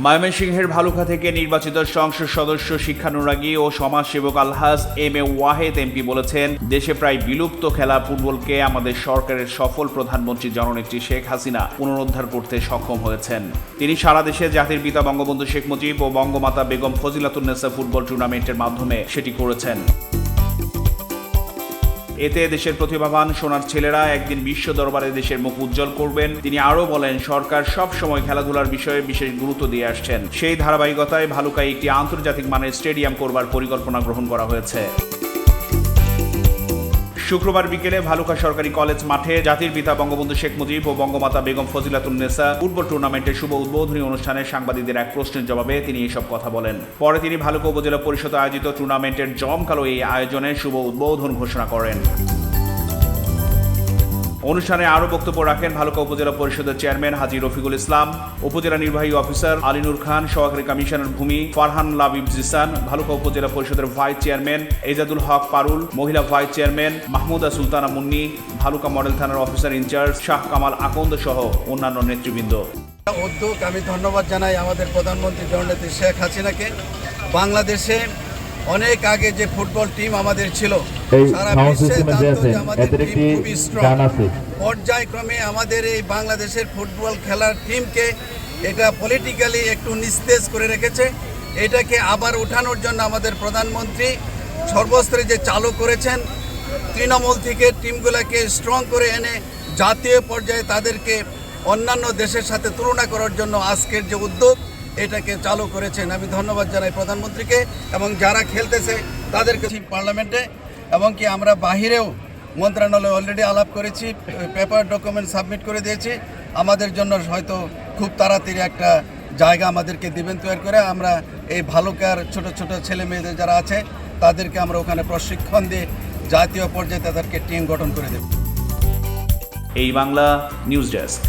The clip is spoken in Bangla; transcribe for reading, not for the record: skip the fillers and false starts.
ময়মনসিংহের ভালুকা থেকে নির্বাচিত সংসদ সদস্য শিক্ষানুরাগী ও সমাজসেবক আলহাজ এম এ ওয়াহেদ এমপি বলেছেন, দেশে প্রায় বিলুপ্ত খেলা ফুটবলকে আমাদের সরকারের সফল প্রধানমন্ত্রী জননেত্রী শেখ হাসিনা পুনরুদ্ধার করতে সক্ষম হয়েছেন। তিনি সারা দেশে জাতির পিতা বঙ্গবন্ধু শেখ মুজিব ও বঙ্গমাতা বেগম ফজিলাতুন্নেসা ফুটবল টুর্নামেন্টের মাধ্যমে সেটি করেছেন। এতে দেশের প্রতিভাবান সোনার ছেলেরা একদিন বিশ্ব দরবারে দেশের মুখ উজ্জ্বল করবেন। তিনি আরও বলেন, সরকার সব সময় খেলাধুলার বিষয়ে বিশেষ গুরুত্ব দিয়ে আসছেন। সেই ধারাবাহিকতায় ভালুকায় একটি আন্তর্জাতিক মানের স্টেডিয়াম করবার পরিকল্পনা গ্রহণ করা হয়েছে। শুক্রবার বিকেলে ভালুকা সরকারি কলেজ মাঠে জাতির পিতা বঙ্গবন্ধু শেখ মুজিব ও বঙ্গমাতা বেগম ফজিলাতুন্নেসা ফুটবল টুর্নামেন্টের শুভ উদ্বোধনী অনুষ্ঠানে সাংবাদিকদের এক প্রশ্নের জবাবে তিনি এসব কথা বলেন। পরে তিনি ভালুকা উপজেলা পরিষদ আয়োজিত টুর্নামেন্টের জমকালো এই আয়োজনের শুভ উদ্বোধন ঘোষণা করেন। অনুষ্ঠানে আরও বক্তব্য রাখেন ভালুকা উপজেলা পরিষদের চেয়ারম্যান হাজী রফিকুল ইসলাম, উপজেলা নির্বাহী অফিসার আলিনুর খান, সহকারী কমিশনার ভূমি ফারহান লাবিব জিসান, ভালুকা উপজেলা পরিষদের ভাইস চেয়ারম্যান এজাদুল হক পারুল, মহিলা vice chairman Mahmuda Sultana Munni, Bhaluka model থানার অফিসার ইনচার্জ শাহ কামাল আকন্দ সহ অন্যান্য নেতৃবৃন্দ। উদ্যোগ আমি ধন্যবাদ জানাই আমাদের প্রধানমন্ত্রী জননেত্রী শেখ হাসিনাকে। বাংলাদেশে অনেক আগে যে ফুটবল টিম আমাদের ছিল, সারা বিশ্বে জানতো যে আমাদের টিম খুবই স্ট্রং। পর্যায়ক্রমে আমাদের এই বাংলাদেশের ফুটবল খেলার টিমকে এটা পলিটিক্যালি একটু নিস্তেজ করে রেখেছে। এটাকে আবার উঠানোর জন্য আমাদের প্রধানমন্ত্রী সর্বস্তরে যে চালু করেছেন, তৃণমূল থেকে টিমগুলোকে স্ট্রং করে এনে জাতীয় পর্যায়ে তাদেরকে অন্যান্য দেশের সাথে তুলনা করার জন্য আজকের যে উদ্যোগ এটাকে চালু করেছেন। আমি ধন্যবাদ জানাই প্রধানমন্ত্রীকে এবং যারা খেলতেছে তাদেরকে পার্লামেন্টে এবং কি আমরা বাহিরেও মন্ত্রণালয়ে অলরেডি আলাপ করেছি, পেপার ডকুমেন্ট সাবমিট করে দিয়েছি। আমাদের জন্য হয়তো খুব তাড়াতাড়ি একটা জায়গা আমাদেরকে দিবেন তৈরি করে। আমরা এই ভালুকার ছোট ছোট ছেলে মেয়েদের যারা আছে তাদেরকে আমরা ওখানে প্রশিক্ষণ দিয়ে জাতীয় পর্যায়ে তাদেরকে টিম গঠন করে দেব। এই বাংলা নিউজ ডেস্ক।